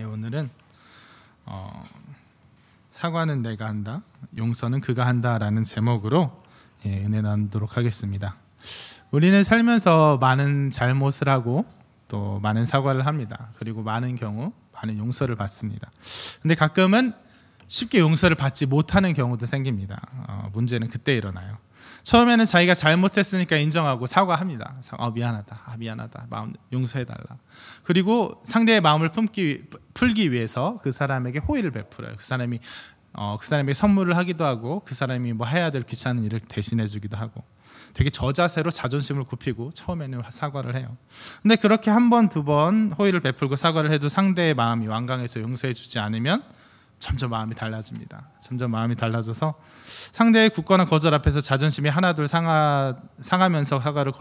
오늘은 사과는 내가 한다, 용서는 그가 한다라는 제목으로 은혜 나누도록 하겠습니다. 우리는 살면서 많은 잘못을 하고 또 많은 사과를 합니다. 그리고 많은 경우 많은 용서를 받습니다. 근데 가끔은 쉽게 용서를 받지 못하는 경우도 생깁니다. 문제는 그때 일어나요. 처음에는 자기가 잘못했으니까 인정하고 사과합니다. 미안하다, 마음 용서해달라. 그리고 상대의 마음을 풀기 위해서 그 사람에게 호의를 베풀어요. 그 사람에게 선물을 하기도 하고, 그 사람이 뭐 해야 될 귀찮은 일을 대신해 주기도 하고, 되게 저자세로 자존심을 굽히고 처음에는 사과를 해요. 근데 그렇게 한 번, 두 번 호의를 베풀고 사과를 해도 상대의 마음이 완강해서 용서해 주지 않으면 점점 마음이 달라집니다. 점점 마음이 달라져서 상대의 굳건한 거절 앞에서 자존심이 하나둘 상하면서 사과를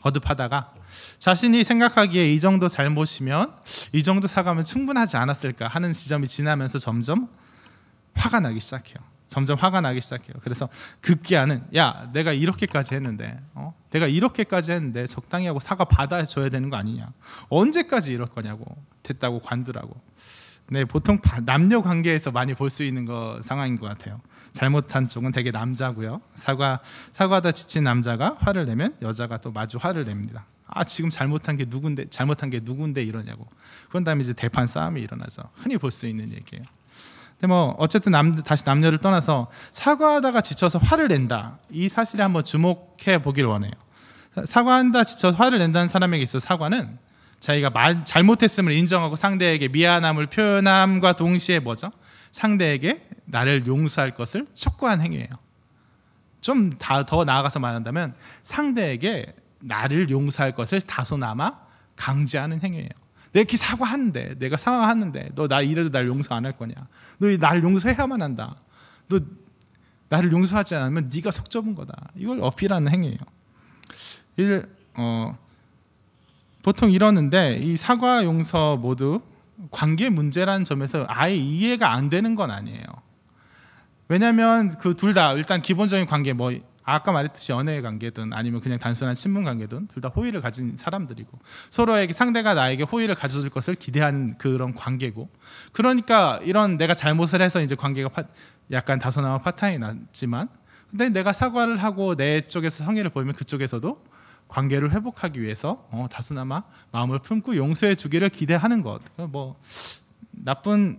거듭하다가 자신이 생각하기에 이 정도 잘못이면, 이 정도 사과면 충분하지 않았을까 하는 지점이 지나면서 점점 화가 나기 시작해요. 그래서 급기야는 내가 이렇게까지 했는데 적당히 하고 사과 받아줘야 되는 거 아니냐, 언제까지 이럴 거냐고, 됐다고 관두라고. 네, 보통 남녀 관계에서 많이 볼 수 있는 상황인 것 같아요. 잘못한 쪽은 되게 남자고요. 사과하다 지친 남자가 화를 내면 여자가 또 마주 화를 냅니다. 지금 잘못한 게 누군데 이러냐고. 그런 다음에 이제 대판 싸움이 일어나죠. 흔히 볼 수 있는 얘기예요. 근데 어쨌든 다시 남녀를 떠나서 사과하다가 지쳐서 화를 낸다, 이 사실에 한번 주목해 보길 원해요. 사과한다 지쳐 화를 낸다는 사람에게 있어 사과는 자기가 잘못했음을 인정하고 상대에게 미안함을 표현함과 동시에 상대에게 나를 용서할 것을 촉구한 행위예요. 좀 더 나아가서 말한다면 상대에게 나를 용서할 것을 다소나마 강제하는 행위예요. 내가 사과하는데 너 이래도 날 용서 안 할 거냐, 너 나를 용서해야만 한다, 너 나를 용서하지 않으면 네가 속 좁은 거다, 이걸 어필하는 행위예요. 보통 이러는데 이 사과, 용서 모두 관계 문제라는 점에서 아예 이해가 안 되는 건 아니에요. 왜냐하면 그 둘 다 일단 기본적인 관계, 아까 말했듯이 연애의 관계든 아니면 그냥 단순한 친분 관계든 둘 다 호의를 가진 사람들이고, 서로에게 상대가 나에게 호의를 가져줄 것을 기대하는 그런 관계고, 그러니까 이런 내가 잘못을 해서 이제 관계가 약간 다소나마 파탄이 났지만, 근데 내가 사과를 하고 내 쪽에서 성의를 보이면 그쪽에서도 관계를 회복하기 위해서 다소나마 마음을 품고 용서해 주기를 기대하는 것, 나쁜,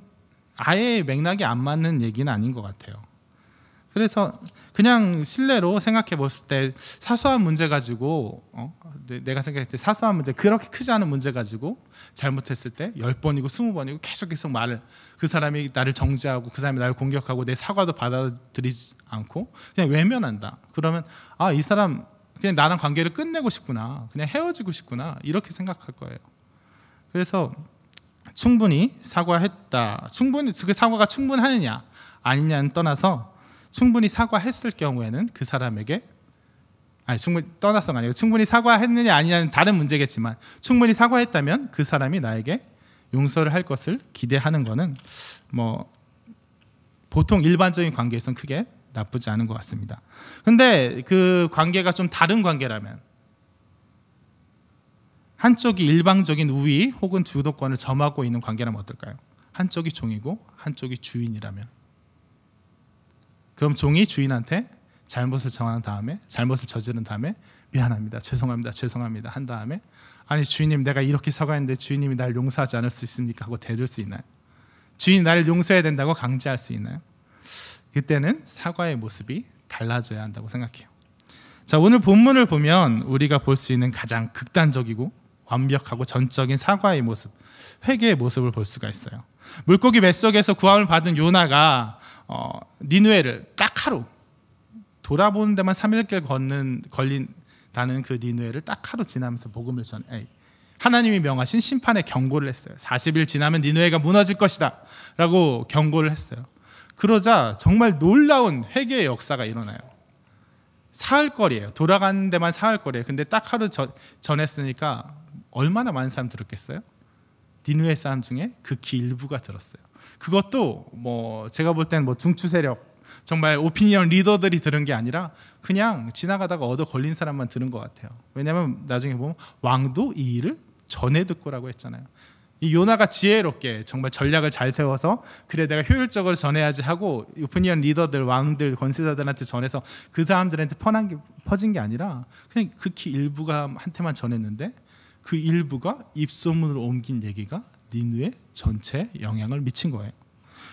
아예 맥락이 안 맞는 얘기는 아닌 것 같아요. 그래서 그냥 신뢰로 생각해 봤을 때 사소한 문제 가지고 내가 생각할 때 사소한 문제, 그렇게 크지 않은 문제 가지고 잘못했을 때 10번이고 20번이고 계속 그 사람이 나를 정죄하고 그 사람이 나를 공격하고 내 사과도 받아들이지 않고 그냥 외면한다, 그러면 이 사람 그냥 나랑 관계를 끝내고 싶구나, 그냥 헤어지고 싶구나, 이렇게 생각할 거예요. 그래서 충분히 사과했다, 그 사과가 충분하느냐 아니냐는 떠나서 충분히 사과했을 경우에는 그 사람에게, 충분히 사과했느냐 아니냐는 다른 문제겠지만, 충분히 사과했다면 그 사람이 나에게 용서를 할 것을 기대하는 거는 보통 일반적인 관계에서는 크게 나쁘지 않은 것 같습니다. 근데 그 관계가 좀 다른 관계라면, 한쪽이 일방적인 우위 혹은 주도권을 점하고 있는 관계라면 어떨까요? 한쪽이 종이고 한쪽이 주인이라면, 그럼 종이 주인한테 잘못을 저지른 다음에 미안합니다, 죄송합니다 한 다음에, 주인님 내가 이렇게 사과했는데 주인님이 날 용서하지 않을 수 있습니까 하고 대들 수 있나요? 주인이 나를 용서해야 된다고 강제할 수 있나요? 이때는 사과의 모습이 달라져야 한다고 생각해요. 자, 오늘 본문을 보면 우리가 볼 수 있는 가장 극단적이고 완벽하고 전적인 사과의 모습, 회개의 모습을 볼 수가 있어요. 물고기 뱃속에서 구원을 받은 요나가 니느웨를 딱 하루, 돌아보는 데만 3일길 걸린다는 그 니느웨를 딱 하루 지나면서 복음을 전해, 하나님이 명하신 심판의 경고를 했어요. 40일 지나면 니느웨가 무너질 것이다 라고 경고를 했어요. 그러자 정말 놀라운 회개의 역사가 일어나요. 사흘거리예요. 돌아가는 데만 사흘거리예요. 근데 딱 하루 전했으니까 얼마나 많은 사람 들었겠어요? 니느웨 사람 중에 극히 일부가 들었어요. 그것도 제가 볼 때는 중추 세력, 정말 오피니언 리더들이 들은 게 아니라 그냥 지나가다가 얻어 걸린 사람만 들은 것 같아요. 왜냐하면 나중에 보면 왕도 이 일을 전해 듣고라고 했잖아요. 이 요나가 지혜롭게 정말 전략을 잘 세워서 그래 내가 효율적으로 전해야지 하고 오피니언 리더들, 왕들, 권세자들한테 전해서 그 사람들한테 퍼진 게 아니라 그냥 극히 일부가 한테만 전했는데 그 일부가 입소문으로 옮긴 얘기가 니느웨 전체에 영향을 미친 거예요.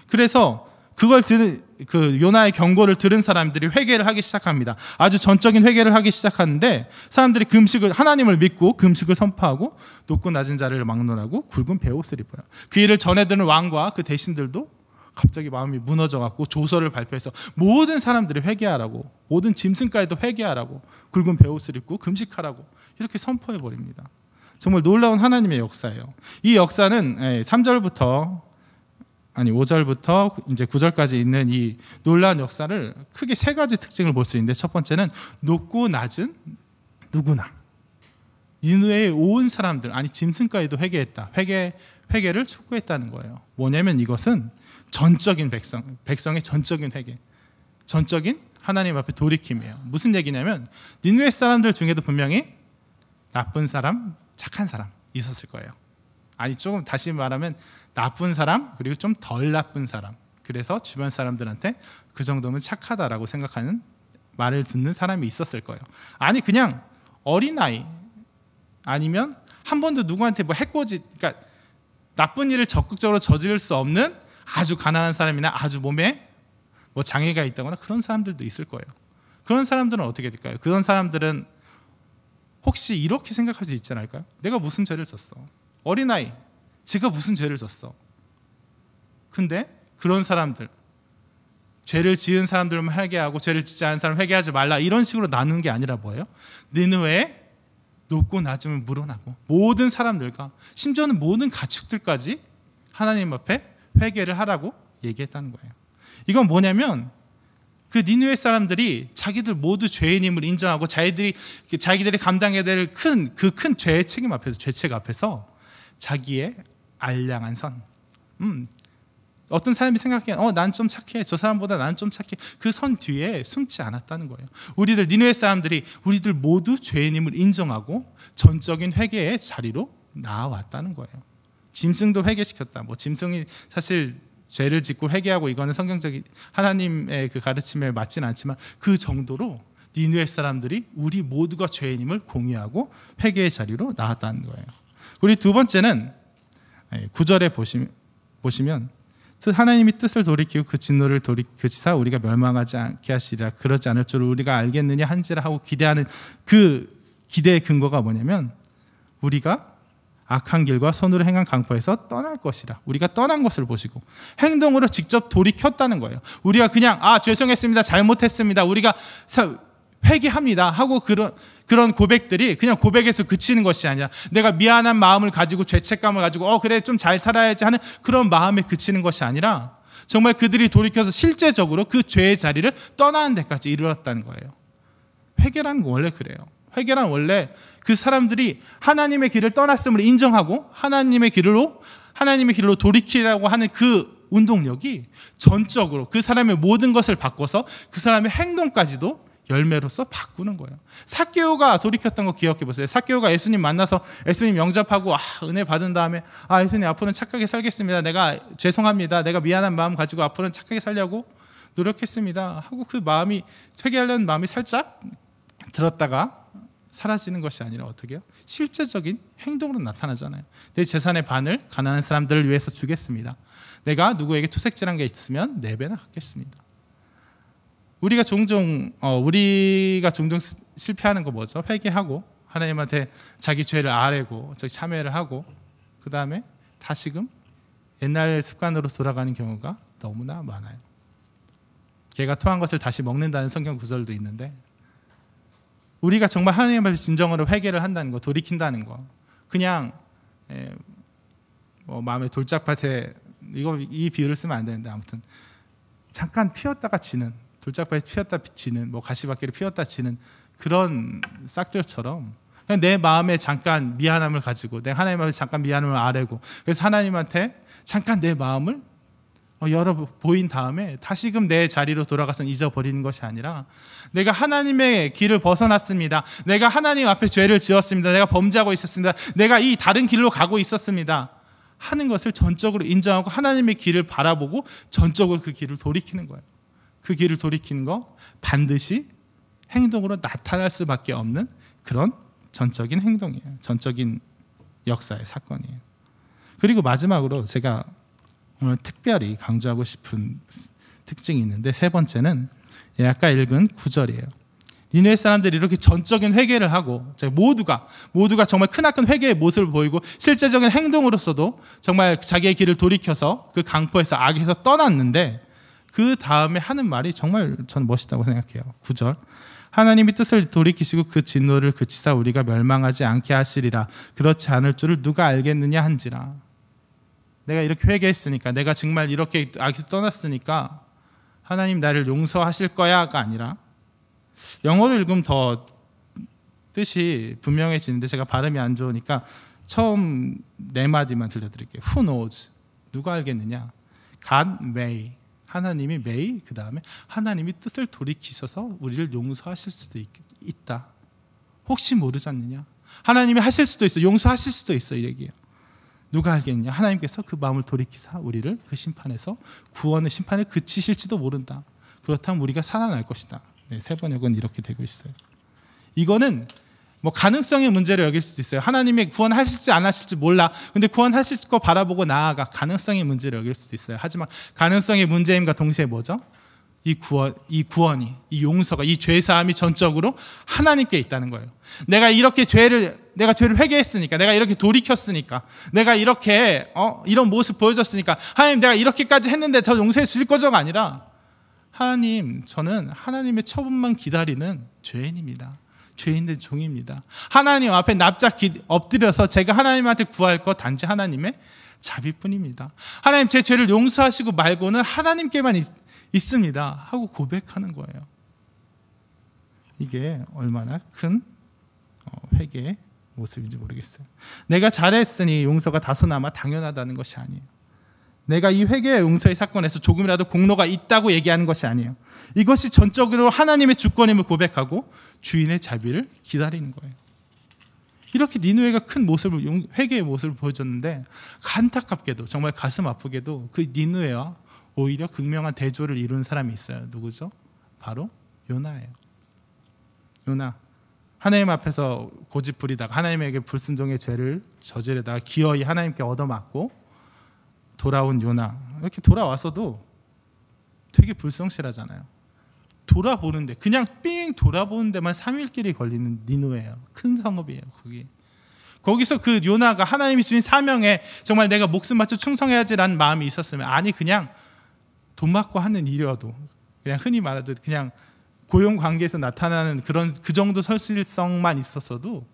그래서 그걸 들은 그 요나의 경고를 들은 사람들이 회개를 하기 시작합니다. 아주 전적인 회개를 하기 시작하는데 사람들이 금식을 하나님을 믿고 금식을 선포하고 높고 낮은 자를 막론하고 굵은 베옷을 입어요. 그 일을 전해드는 왕과 그 대신들도 갑자기 마음이 무너져 갖고 조서를 발표해서 모든 사람들이 회개하라고, 모든 짐승까지도 회개하라고, 굵은 베옷을 입고 금식하라고 이렇게 선포해 버립니다. 정말 놀라운 하나님의 역사예요. 이 역사는 5절부터 이제 9절까지 있는 이 놀라운 역사를 크게 세 가지 특징을 볼 수 있는데, 첫 번째는 높고 낮은 누구나, 니느웨에 온 사람들, 아니 짐승까지도 회개했다. 회개를 촉구했다는 거예요. 뭐냐면 이것은 전적인 백성의 전적인 회개, 전적인 하나님 앞에 돌이킴이에요. 무슨 얘기냐면 니느웨 사람들 중에도 분명히 나쁜 사람, 착한 사람 있었을 거예요. 아니 조금 다시 말하면 나쁜 사람 그리고 좀 덜 나쁜 사람, 그래서 주변 사람들한테 그 정도면 착하다라고 생각하는 말을 듣는 사람이 있었을 거예요. 아니 그냥 어린아이, 아니면 한 번도 누구한테 뭐 해코지, 그러니까 나쁜 일을 적극적으로 저지를 수 없는 아주 가난한 사람이나 아주 몸에 뭐 장애가 있다거나 그런 사람들도 있을 거예요. 그런 사람들은 어떻게 될까요? 그런 사람들은 혹시 이렇게 생각할 수 있지 않을까요? 내가 무슨 죄를 졌어? 어린아이, 제가 무슨 죄를 졌어? 근데 그런 사람들, 죄를 지은 사람들만 회개하고 죄를 짓지 않은 사람 회개하지 말라, 이런 식으로 나누는 게 아니라 뭐예요? 니느웨에 높고 낮음을 물어나고 모든 사람들과 심지어는 모든 가축들까지 하나님 앞에 회개를 하라고 얘기했다는 거예요. 이건 뭐냐면 그 니느웨 사람들이 자기들 모두 죄인임을 인정하고 자기들이 감당해야 될 큰 죄의 책임 앞에서, 죄책 앞에서 자기의 알량한 선, 어떤 사람이 생각하기엔 난 좀 착해, 저 사람보다 난 좀 착해, 그 선 뒤에 숨지 않았다는 거예요. 우리들 니느웨 사람들이 우리들 모두 죄인임을 인정하고 전적인 회개의 자리로 나아왔다는 거예요. 짐승도 회개시켰다. 뭐 짐승이 사실 죄를 짓고 회개하고 이거는 성경적인 하나님의 그 가르침에 맞지는 않지만 그 정도로 니느웨 사람들이 우리 모두가 죄인임을 공유하고 회개의 자리로 나왔다는 거예요. 우리 두 번째는 9절에 보시면 하나님이 뜻을 돌이키고 그 진노를 그치사 우리가 멸망하지 않게 하시리라, 그러지 않을 줄 우리가 알겠느냐 한지라 하고 기대하는 그 기대의 근거가 뭐냐면 우리가 악한 길과 손으로 행한 강포에서 떠날 것이라, 우리가 떠난 것을 보시고 행동으로 직접 돌이켰다는 거예요. 우리가 그냥 죄송했습니다, 잘못했습니다, 우리가 회개합니다 하고 그런 고백들이 그냥 고백에서 그치는 것이 아니라 내가 미안한 마음을 가지고 죄책감을 가지고 그래 좀 잘 살아야지 하는 그런 마음에 그치는 것이 아니라 정말 그들이 돌이켜서 실제적으로 그 죄의 자리를 떠나는 데까지 이르렀다는 거예요. 회개라는 건 원래 그래요. 회개란 원래 그 사람들이 하나님의 길을 떠났음을 인정하고 하나님의 길로 돌이키라고 하는 그 운동력이 전적으로 그 사람의 모든 것을 바꿔서 그 사람의 행동까지도 열매로서 바꾸는 거예요. 삭개오가 돌이켰던 거 기억해 보세요. 삭개오가 예수님 만나서 예수님 영접하고 은혜 받은 다음에 예수님 앞으로는 착하게 살겠습니다, 내가 죄송합니다, 내가 미안한 마음 가지고 앞으로는 착하게 살려고 노력했습니다 하고 그 마음이, 회개하려는 마음이 살짝 들었다가 사라지는 것이 아니라 어떻게 해요? 실제적인 행동으로 나타나잖아요. 내 재산의 반을 가난한 사람들을 위해서 주겠습니다, 내가 누구에게 투색질한 게 있으면 4배나 갚겠습니다. 우리가 종종 실패하는 거 뭐죠? 회개하고 하나님한테 자기 죄를 아뢰고 참회를 하고 그 다음에 다시금 옛날 습관으로 돌아가는 경우가 너무나 많아요. 개가 토한 것을 다시 먹는다는 성경 구절도 있는데, 우리가 정말 하나님 앞에 진정으로 회개를 한다는 거, 돌이킨다는 거, 그냥 마음의 돌짝밭에, 이 비유를 쓰면 안 되는데 아무튼 잠깐 피었다가 지는, 돌짝밭에 피었다 지는, 가시밭길에 피었다 지는 그런 싹들처럼 그냥 내 마음에 잠깐 미안함을 가지고 내가 하나님 앞에 잠깐 미안함을 아뢰고 그래서 하나님한테 잠깐 내 마음을 열어 보인 다음에 다시금 내 자리로 돌아가서 잊어버리는 것이 아니라 내가 하나님의 길을 벗어났습니다, 내가 하나님 앞에 죄를 지었습니다, 내가 범죄하고 있었습니다, 내가 이 다른 길로 가고 있었습니다 하는 것을 전적으로 인정하고 하나님의 길을 바라보고 전적으로 그 길을 돌이키는 거예요. 그 길을 돌이키는 거 반드시 행동으로 나타날 수밖에 없는 그런 전적인 행동이에요. 전적인 역사의 사건이에요. 그리고 마지막으로 제가 오늘 특별히 강조하고 싶은 특징이 있는데, 세 번째는 아까 읽은 9절이에요. 니느웨 사람들이 이렇게 전적인 회개를 하고 모두가 정말 크나큰 회개의 모습을 보이고 실제적인 행동으로서도 정말 자기의 길을 돌이켜서 그 강포에서 악에서 떠났는데, 그 다음에 하는 말이 정말 저는 멋있다고 생각해요. 9절, 하나님이 뜻을 돌이키시고 그 진노를 그치사 우리가 멸망하지 않게 하시리라. 그렇지 않을 줄을 누가 알겠느냐 한지라. 내가 이렇게 회개했으니까, 내가 정말 이렇게 악에서 떠났으니까 하나님 나를 용서하실 거야가 아니라, 영어로 읽으면 더 뜻이 분명해지는데 제가 발음이 안 좋으니까 처음 네 마디만 들려드릴게요. Who knows? 누가 알겠느냐? God may. 하나님이 may, 그 다음에 하나님이 뜻을 돌이키셔서 우리를 용서하실 수도 있다. 혹시 모르지 않느냐? 하나님이 하실 수도 있어, 용서하실 수도 있어, 이 얘기예요. 누가 알겠느냐? 하나님께서 그 마음을 돌이키사 우리를 그 심판에서 구원의 심판을 그치실지도 모른다. 그렇다면 우리가 살아날 것이다. 네, 세 번역은 이렇게 되고 있어요. 이거는 뭐 가능성의 문제로 여길 수도 있어요. 하나님이 구원하실지 안 하실지 몰라. 근데 구원하실 거 바라보고 나아가 가능성의 문제로 여길 수도 있어요. 하지만 가능성의 문제임과 동시에 뭐죠? 이 구원이, 이 용서가, 이 죄사함이 전적으로 하나님께 있다는 거예요. 내가 죄를 회개했으니까, 내가 이렇게 돌이켰으니까, 내가 이렇게 이런 모습 보여줬으니까, 하나님 내가 이렇게까지 했는데 저 용서해 주실 거죠가 아니라, 하나님, 저는 하나님의 처분만 기다리는 죄인입니다. 죄인된 종입니다. 하나님 앞에 납작 엎드려서 제가 하나님한테 구할 것 단지 하나님의 자비뿐입니다. 하나님, 제 죄를 용서하시고 말고는 하나님께만 있습니다 하고 고백하는 거예요. 이게 얼마나 큰 회개의 모습인지 모르겠어요. 내가 잘했으니 용서가 다소나마 당연하다는 것이 아니에요. 내가 이 회개의 용서의 사건에서 조금이라도 공로가 있다고 얘기하는 것이 아니에요. 이것이 전적으로 하나님의 주권임을 고백하고 주인의 자비를 기다리는 거예요. 이렇게 니느웨가 큰 모습을, 회개의 모습을 보여줬는데, 안타깝게도, 정말 가슴 아프게도 그 니느웨와 오히려 극명한 대조를 이룬 사람이 있어요. 누구죠? 바로 요나예요. 요나, 하나님 앞에서 고집부리다가 하나님에게 불순종의 죄를 저지르다가 기어이 하나님께 얻어맞고 돌아온 요나. 이렇게 돌아와서도 되게 불성실하잖아요. 돌아보는데, 그냥 삥 돌아보는 데만 3일길이 걸리는 니느웨예요. 큰 성읍이에요. 거기서 그 요나가 하나님이 주신 사명에 정말 내가 목숨 바쳐 충성해야지라는 마음이 있었으면, 아니 그냥 돈 받고 하는 일이어도, 그냥 흔히 말하듯 그냥 고용 관계에서 나타나는 그 정도 설실성만 있었어도,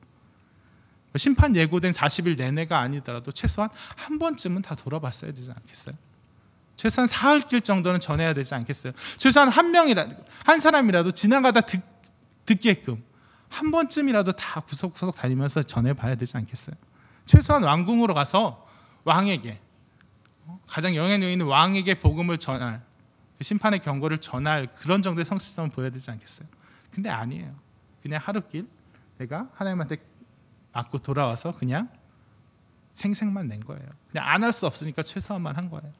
심판 예고된 40일 내내가 아니더라도 최소한 한 번쯤은 다 돌아봤어야 되지 않겠어요? 최소한 사흘길 정도는 전해야 되지 않겠어요? 최소한 한 사람이라도 지나가다 듣게끔 한 번쯤이라도 다 구석구석 다니면서 전해봐야 되지 않겠어요? 최소한 왕궁으로 가서 왕에게, 가장 영향력 있는 왕에게 복음을 전할, 심판의 경고를 전할 그런 정도의 성실성을 보여야 되지 않겠어요? 근데 아니에요. 그냥 하루길 내가 하나님한테 맞고 돌아와서 그냥 생색만 낸 거예요. 그냥 안 할 수 없으니까 최소한만 한 거예요.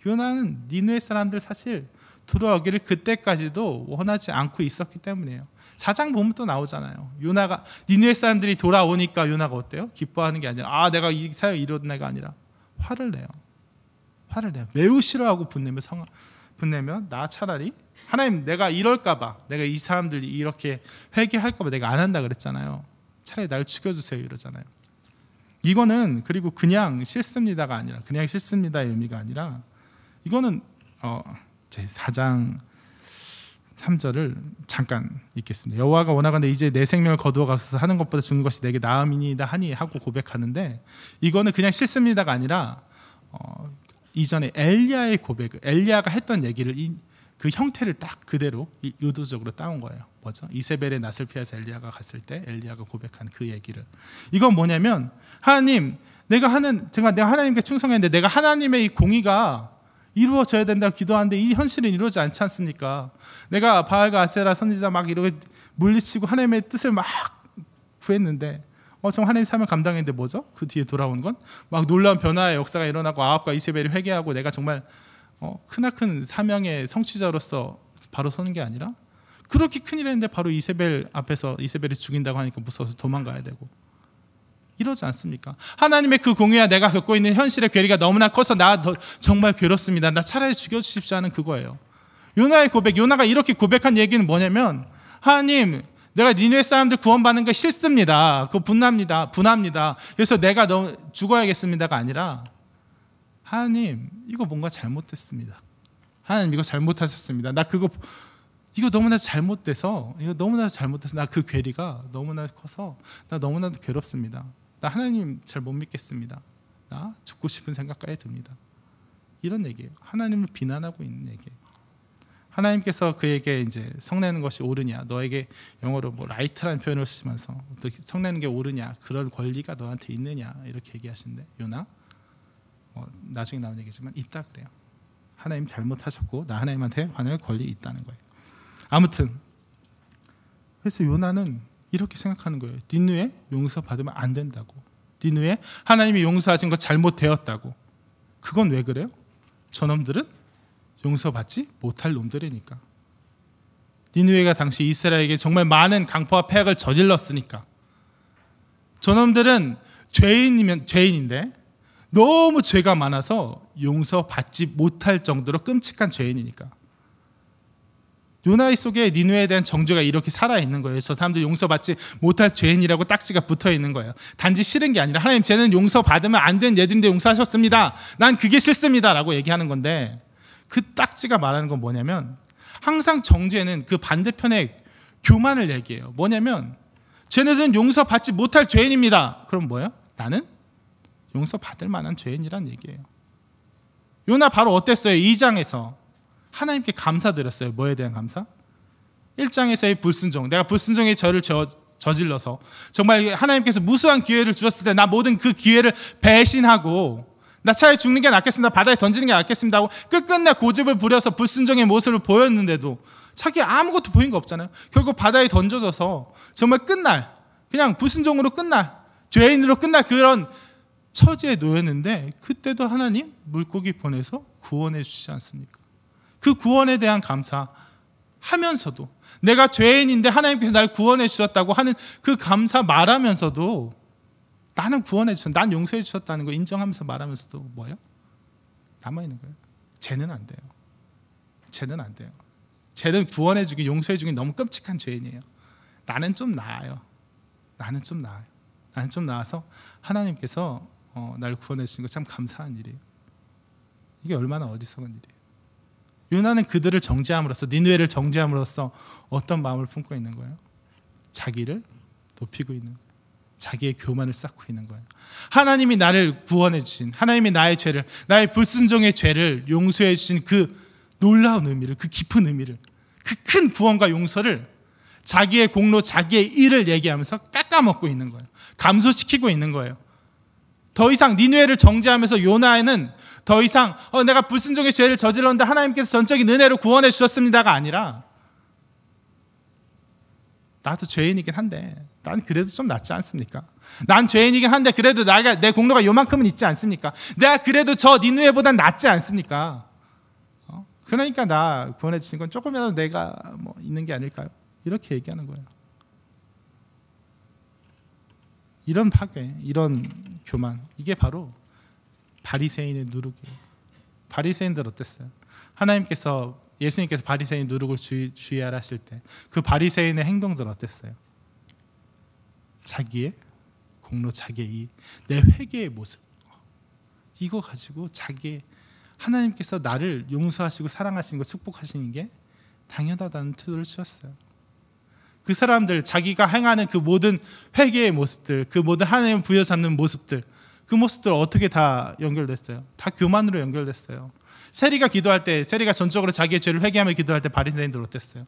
요나는 니느웨 사람들 사실 돌아오기를 그때까지도 원하지 않고 있었기 때문이에요. 4장 보면 또 나오잖아요. 요나가, 니느웨 사람들이 돌아오니까 요나가 어때요? 기뻐하는 게 아니라, 내가 이 사역을 이뤘던 애가 아니라 화를 내요. 매우 싫어하고 분내면 나 차라리 하나님, 내가 이럴까봐, 내가 이 사람들이 이렇게 회개할까봐 내가 안 한다 그랬잖아요. 차라리 날 죽여주세요 이러잖아요. 이거는 그리고 그냥 싫습니다가 아니라, 그냥 싫습니다의 의미가 아니라, 이거는 제 4장 3절을 잠깐 읽겠습니다. 여호와가 원하건대 이제 내 생명을 거두어 가소서, 하는 것보다 죽는 것이 내게 나음이니이다 하니 하고 고백하는데, 이거는 그냥 싫습니다가 아니라 이전에 엘리야의 고백, 엘리야가 했던 얘기를 그 형태를 딱 그대로 의도적으로 따온 거예요. 뭐죠? 이세벨의 낯을 피해서 엘리야가 갔을 때 엘리야가 고백한 그 얘기를. 이건 뭐냐면, 하나님, 내가 하나님께 충성했는데 내가 하나님의 이 공의가 이루어져야 된다고 기도하는데 이 현실은 이루어지지 않지 않습니까? 내가 바알과 아세라 선지자 막 이렇게 물리치고 하나님의 뜻을 막 구했는데 정 하나님 사명 감당했는데 뭐죠? 그 뒤에 돌아온 건 막 놀라운 변화의 역사가 일어나고 아합과 이세벨이 회개하고 내가 정말 크나큰 사명의 성취자로서 바로 서는 게 아니라 그렇게 큰일 했는데 바로 이세벨 앞에서 이세벨이 죽인다고 하니까 무서워서 도망가야 되고 이러지 않습니까? 하나님의 그 공의와 내가 겪고 있는 현실의 괴리가 너무나 커서 나 정말 괴롭습니다. 나 차라리 죽여주십시오 하는 그거예요. 요나의 고백, 요나가 이렇게 고백한 얘기는 뭐냐면 하나님, 내가 니느웨 사람들 구원받는 거 싫습니다. 그거 분합니다. 그래서 내가 죽어야겠습니다가 아니라 하나님, 이거 뭔가 잘못됐습니다. 하나님, 이거 잘못하셨습니다. 이거 너무나 잘못돼서 나 그 괴리가 너무나 커서 나 너무나도 괴롭습니다. 나 하나님 잘 못 믿겠습니다. 나 죽고 싶은 생각까지 듭니다. 이런 얘기예요. 하나님을 비난하고 있는 얘기예요. 하나님께서 그에게 이제 성내는 것이 옳으냐, 너에게 영어로 뭐 라이트라는 표현을 쓰시면서 성내는 게 옳으냐, 그런 권리가 너한테 있느냐 이렇게 얘기하시는데 요나 나중에 나온 얘기지만 있다 그래요. 하나님 잘못하셨고 나 하나님한테 화낼 권리 있다는 거예요. 아무튼 그래서 요나는 이렇게 생각하는 거예요. 니느웨 용서받으면 안 된다고. 니느웨 하나님이 용서하신 거 잘못되었다고. 그건 왜 그래요? 저놈들은 용서받지 못할 놈들이니까. 니느웨가 당시 이스라엘에게 정말 많은 강포와 폐악을 저질렀으니까. 저놈들은 죄인인데 너무 죄가 많아서 용서받지 못할 정도로 끔찍한 죄인이니까. 요나의 속에 니느웨에 대한 정죄가 이렇게 살아있는 거예요. 저 사람들 용서받지 못할 죄인이라고 딱지가 붙어있는 거예요. 단지 싫은 게 아니라 하나님, 쟤는 용서받으면 안 되는 얘들인데 용서하셨습니다. 난 그게 싫습니다 라고 얘기하는 건데, 그 딱지가 말하는 건 뭐냐면 항상 정죄는 그 반대편의 교만을 얘기해요. 뭐냐면 쟤네들은 용서받지 못할 죄인입니다. 그럼 뭐예요? 나는 용서받을 만한 죄인이란 얘기예요. 요나 바로 어땠어요? 2장에서 하나님께 감사드렸어요. 뭐에 대한 감사? 1장에서의 불순종, 내가 불순종의 죄를 저질러서 정말 하나님께서 무수한 기회를 주셨을 때 나 모든 그 기회를 배신하고 나 차라리 죽는 게 낫겠습니다, 바다에 던지는 게 낫겠습니다 하고 끝끝내 고집을 부려서 불순종의 모습을 보였는데도 자기 아무것도 보인 거 없잖아요. 결국 바다에 던져져서 정말 끝날, 그냥 불순종으로 끝날, 죄인으로 끝날 그런 처지에 놓였는데 그때도 하나님 물고기 보내서 구원해 주시지 않습니까? 그 구원에 대한 감사하면서도 내가 죄인인데 하나님께서 날 구원해 주셨다고 하는 그 감사 말하면서도 나는 구원해 주셨다, 난 용서해 주셨다는 거 인정하면서 말하면서도 뭐예요? 남아있는 거예요. 쟤는 안 돼요. 쟤는 안 돼요. 쟤는 구원해 주기, 용서해 주기 너무 끔찍한 죄인이에요. 나는 좀 나아요. 나는 좀 나아서 하나님께서 날 구원해 주신 거 참 감사한 일이에요. 이게 얼마나 어리석은 일이에요. 요나는 그들을 정죄함으로써, 니느웨를 정죄함으로써 어떤 마음을 품고 있는 거예요? 자기를 높이고 있는 거예요. 자기의 교만을 쌓고 있는 거예요. 하나님이 나를 구원해 주신, 하나님이 나의 죄를, 나의 불순종의 죄를 용서해 주신 그 놀라운 의미를, 그 깊은 의미를, 그 큰 구원과 용서를 자기의 공로, 자기의 일을 얘기하면서 깎아먹고 있는 거예요. 감소시키고 있는 거예요. 더 이상 니느웨를 정죄하면서 요나에는 더 이상 내가 불순종의 죄를 저질렀는데 하나님께서 전적인 은혜로 구원해 주셨습니다가 아니라, 나도 죄인이긴 한데 난 그래도 좀 낫지 않습니까? 난 죄인이긴 한데 그래도 내 공로가 요만큼은 있지 않습니까? 내가 그래도 저 니느웨보단 낫지 않습니까? 그러니까 나 구원해 주신 건 조금이라도 내가 뭐 있는 게 아닐까요? 이렇게 얘기하는 거예요. 이런 파괴, 이런 교만, 이게 바로 바리새인의 누룩이에요. 바리새인들 어땠어요? 하나님께서, 예수님께서 바리새인 누룩을 주의하라 하실 때 그 바리새인의 행동들 어땠어요? 자기의 공로, 자기의 이, 내 회개의 모습, 이거 가지고 하나님께서 나를 용서하시고 사랑하시는 거, 축복하시는 게 당연하다는 태도를 취했어요. 그 사람들, 자기가 행하는 그 모든 회개의 모습들, 그 모든 하나님을 부여잡는 모습들, 그 모습들 어떻게 다 연결됐어요? 다 교만으로 연결됐어요. 세리가 기도할 때, 세리가 전적으로 자기의 죄를 회개하며 기도할 때 바리새인들 어땠어요?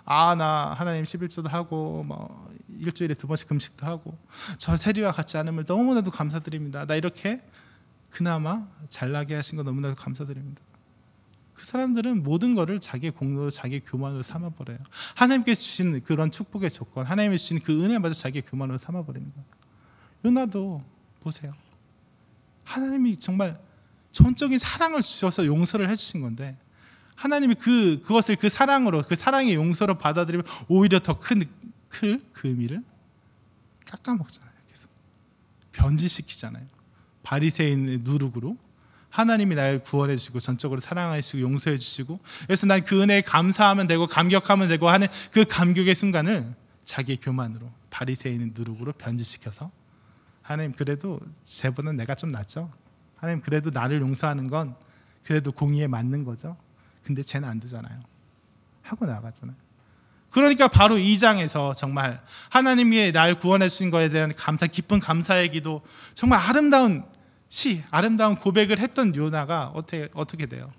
나 하나님 11조도 하고 뭐 일주일에 2번씩 금식도 하고 저 세리와 같지 않음을 너무나도 감사드립니다. 나 이렇게 그나마 잘나게 하신 거 너무나도 감사드립니다. 그 사람들은 모든 것을 자기의 공로로, 자기의 교만으로 삼아버려요. 하나님께서 주신 그런 축복의 조건, 하나님이 주신 그 은혜마저 자기의 교만으로 삼아버립니다. 요나도 보세요. 하나님이 정말 전적인 사랑을 주셔서 용서를 해주신 건데 하나님이 그것을 그 사랑으로, 그 사랑의 용서로 받아들이면 오히려 더 큰 그 의미를 깎아먹잖아요. 계속 변질시키잖아요. 바리새인의 누룩으로 하나님이 날 구원해 주시고 전적으로 사랑해 주시고 용서해 주시고, 그래서 난 그 은혜에 감사하면 되고 감격하면 되고 하는 그 감격의 순간을 자기의 교만으로, 바리새인의 누룩으로 변질시켜서 하나님 그래도 쟤보다 내가 좀 낫죠. 하나님 그래도 나를 용서하는 건 그래도 공의에 맞는 거죠. 근데 쟤는 안 되잖아요. 하고 나갔잖아요. 그러니까 바로 이 장에서 정말 하나님이 날 구원해 주신 것에 대한 감사, 깊은 감사의 기도, 정말 아름다운 아름다운 고백을 했던 요나가 어떻게 돼요?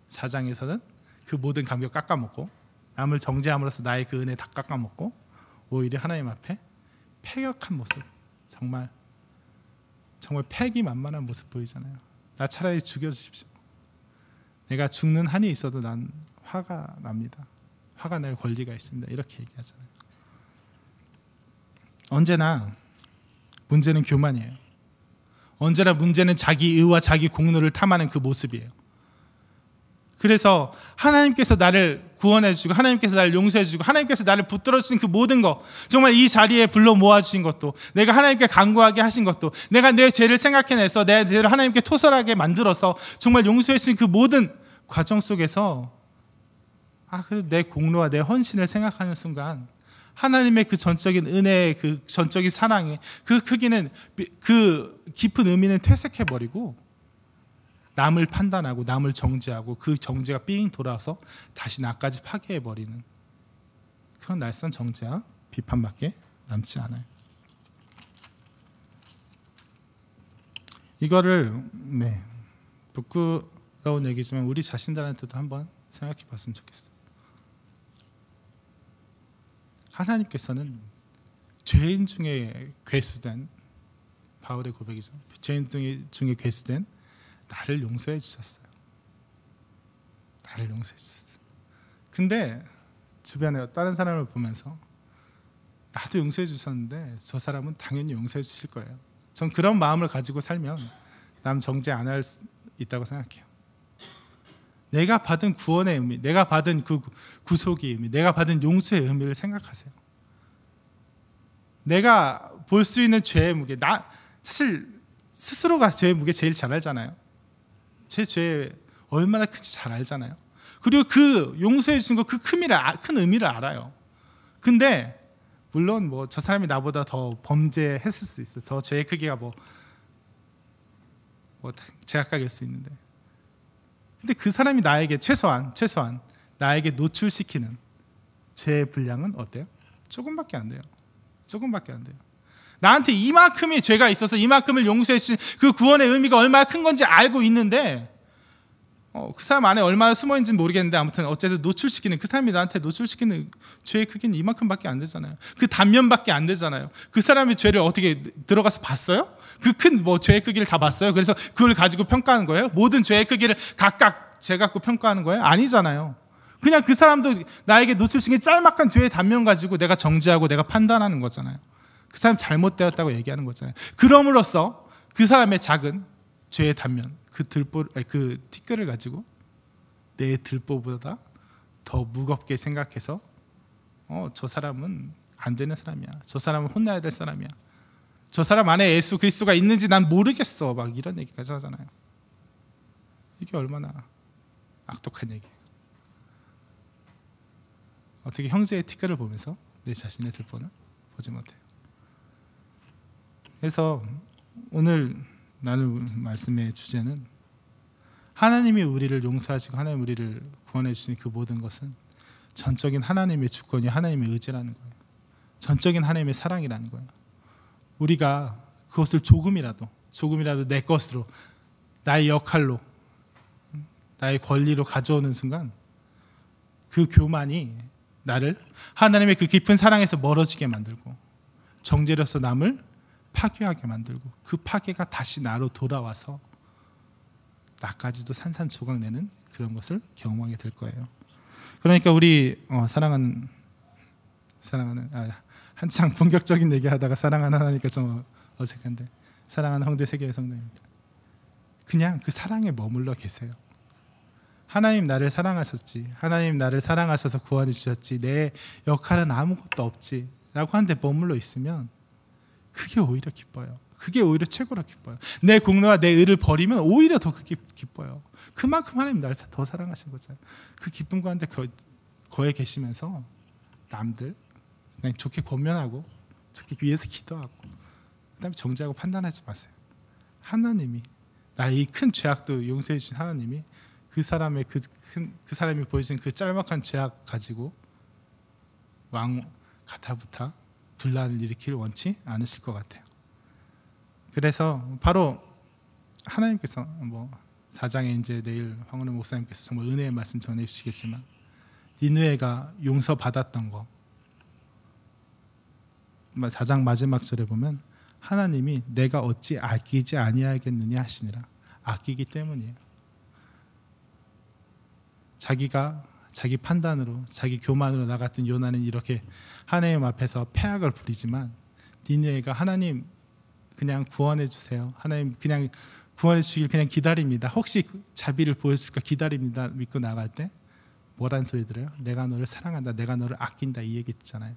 4장에서는 그 모든 감격 깎아먹고 남을 정죄함으로써 나의 그 은혜 다 깎아먹고 오히려 하나님 앞에 패역한 모습, 정말 패기만만한 모습 보이잖아요. 나 차라리 죽여주십시오. 내가 죽는 한이 있어도 난 화가 납니다. 화가 날 권리가 있습니다. 이렇게 얘기하잖아요. 언제나 문제는 교만이에요. 언제나 문제는 자기 의와 자기 공로를 탐하는 그 모습이에요. 그래서 하나님께서 나를 구원해 주시고 하나님께서 나를 용서해 주시고 하나님께서 나를 붙들어 주신 그 모든 것, 정말 이 자리에 불러 모아 주신 것도, 내가 하나님께 간구하게 하신 것도, 내가 내 죄를 생각해내서 내 죄를 하나님께 토설하게 만들어서 정말 용서해 주신 그 모든 과정 속에서 그래도 내 공로와 내 헌신을 생각하는 순간 하나님의 그 전적인 은혜의 그 전적인 사랑의 그 크기는, 그 깊은 의미는 퇴색해버리고 남을 판단하고 남을 정죄하고 그 정죄가 삥 돌아와서 다시 나까지 파괴해버리는 그런 날선 정죄와 비판밖에 남지 않아요. 이거를 부끄러운 얘기지만 우리 자신들한테도 한번 생각해 봤으면 좋겠어요. 하나님께서는 죄인 중에 괴수된, 바울의 고백이죠. 죄인 중에 괴수된 나를 용서해 주셨어요. 나를 용서해 주셨어요. 근데 주변에 다른 사람을 보면서 나도 용서해 주셨는데 저 사람은 당연히 용서해 주실 거예요. 전 그런 마음을 가지고 살면 남 정죄 안 할 수 있다고 생각해요. 내가 받은 구원의 의미, 내가 받은 그 구속의 의미, 내가 받은 용서의 의미를 생각하세요. 내가 볼 수 있는 죄의 무게, 사실 스스로가 죄의 무게 제일 잘 알잖아요. 제 죄 얼마나 큰지 잘 알잖아요. 그리고 그 용서해 주신 거 그 큰 의미를 알아요. 근데 물론 저 사람이 나보다 더 범죄했을 수 있어요. 더 죄의 크기가 제각각일 수 있는데, 근데 그 사람이 나에게 최소한 나에게 노출시키는 죄의 분량은 어때요? 조금밖에 안 돼요. 나한테 이만큼의 죄가 있어서 이만큼을 용서해 주신 그 구원의 의미가 얼마나 큰 건지 알고 있는데 그 사람 안에 얼마나 숨어 있는지는 모르겠는데 아무튼 어쨌든 노출시키는, 그 사람이 나한테 노출시키는 죄의 크기는 이만큼밖에 안 되잖아요. 그 단면밖에 안 되잖아요. 그 사람의 죄를 어떻게 들어가서 봤어요? 그 큰 죄의 크기를 다 봤어요? 그래서 그걸 가지고 평가하는 거예요? 모든 죄의 크기를 각각 재갖고 평가하는 거예요? 아니잖아요. 그냥 그 사람도 나에게 노출시킨 짤막한 죄의 단면 가지고 내가 정죄하고 내가 판단하는 거잖아요. 그 사람 잘못되었다고 얘기하는 거잖아요. 그럼으로써 그 사람의 작은 죄의 단면, 그 티끌을 가지고 내 들보보다 더 무겁게 생각해서 저 사람은 안 되는 사람이야. 저 사람은 혼나야 될 사람이야. 저 사람 안에 예수 그리스도가 있는지 난 모르겠어. 막 이런 얘기까지 하잖아요. 이게 얼마나 악독한 얘기예요. 어떻게 형제의 티끌을 보면서 내 자신의 들보는 보지 못해요. 그래서 오늘 나눌 말씀의 주제는 하나님이 우리를 용서하시고 하나님이 우리를 구원해 주신 그 모든 것은 전적인 하나님의 주권이 하나님의 의지라는 거예요. 전적인 하나님의 사랑이라는 거예요. 우리가 그것을 조금이라도 내 것으로, 나의 역할로, 나의 권리로 가져오는 순간 그 교만이 나를 하나님의 그 깊은 사랑에서 멀어지게 만들고 정죄로서 남을 파괴하게 만들고 그 파괴가 다시 나로 돌아와서 나까지도 산산조각 내는 그런 것을 경험하게 될 거예요. 그러니까 우리 사랑하는 한창 본격적인 얘기하다가 사랑하는 하나니까 좀 어색한데 사랑하는 홍대세교회 성도입니다. 그냥 그 사랑에 머물러 계세요. 하나님 나를 사랑하셨지, 하나님 나를 사랑하셔서 구원해 주셨지, 내 역할은 아무것도 없지 라고 하는데 머물러 있으면 그게 오히려 기뻐요. 그게 오히려 최고로 기뻐요. 내 공로와 내 의를 버리면 오히려 더 그게 기뻐요. 그만큼 하나님 나를 더 사랑하신 거잖아요. 그 기쁨 가운데 거에 계시면서 남들 그냥 좋게 권면하고 좋게 위해서 기도하고 그다음에 정죄하고 판단하지 마세요. 하나님이 나의 이 큰 죄악도 용서해 주신 하나님이 그 사람의 그 사람이 보여준 그 짤막한 죄악 가지고 왕 가타부타 분란을 일으키길 원치 않으실 것 같아요. 그래서 바로 하나님께서 4장에 이제 내일 황운의 목사님께서 정말 은혜의 말씀 전해 주시겠지만 니느웨가 용서받았던 거 4장 마지막 절에 보면 하나님이 내가 어찌 아끼지 아니하겠느냐 하시니라. 아끼기 때문이에요. 자기가 자기 판단으로 자기 교만으로 나 같은 요나는 이렇게 하나님 앞에서 패악을 부리지만 니느웨가 하나님 그냥 구원해 주세요. 하나님 그냥 구원해 주시길 그냥 기다립니다. 혹시 자비를 보여줄까 기다립니다. 믿고 나갈 때 뭐라는 소리 들어요? 내가 너를 사랑한다, 내가 너를 아낀다 이 얘기 듣잖아요.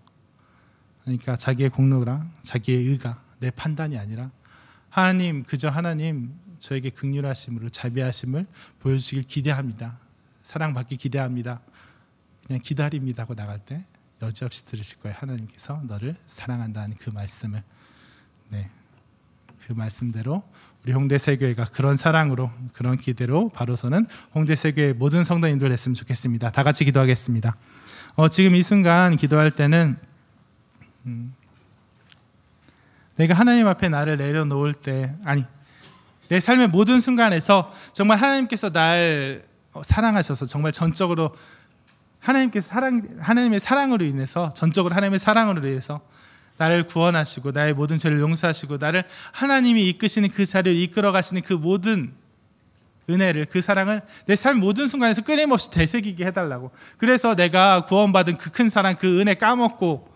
그러니까 자기의 공로랑 자기의 의가 내 판단이 아니라 하나님, 그저 하나님 저에게 긍휼하심으로 자비하심을 보여주시길 기대합니다. 사랑받기 기대합니다. 그냥 기다립니다 하고 나갈 때 여지없이 들으실 거예요. 하나님께서 너를 사랑한다는 그 말씀을. 네, 그 말씀대로 우리 홍대세교회가 그런 사랑으로 그런 기대로 바로서는 홍대세교회 모든 성도님들 됐으면 좋겠습니다. 다 같이 기도하겠습니다. 지금 이 순간 기도할 때는 내가 하나님 앞에 나를 내려놓을 때, 아니 내 삶의 모든 순간에서 정말 하나님께서 날 사랑하셔서 정말 전적으로 하나님의 사랑으로 인해서 전적으로 하나님의 사랑으로 인해서 나를 구원하시고 나의 모든 죄를 용서하시고 나를 하나님이 이끄시는 그 자리를 이끌어 가시는 그 모든 은혜를, 그 사랑을 내 삶 모든 순간에서 끊임없이 되새기게 해달라고. 그래서 내가 구원받은 그 큰 사랑, 그 은혜 까먹고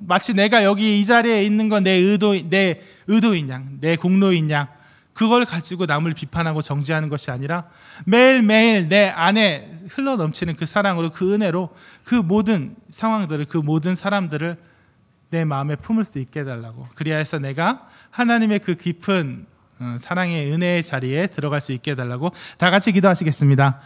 마치 내가 여기 이 자리에 있는 건 내 의도인 양, 내 공로인 양 그걸 가지고 남을 비판하고 정죄하는 것이 아니라 매일매일 내 안에 흘러넘치는 그 사랑으로, 그 은혜로 그 모든 상황들을, 그 모든 사람들을 내 마음에 품을 수 있게 해달라고. 그리하여 내가 하나님의 그 깊은 사랑의 은혜의 자리에 들어갈 수 있게 해달라고. 다 같이 기도하시겠습니다.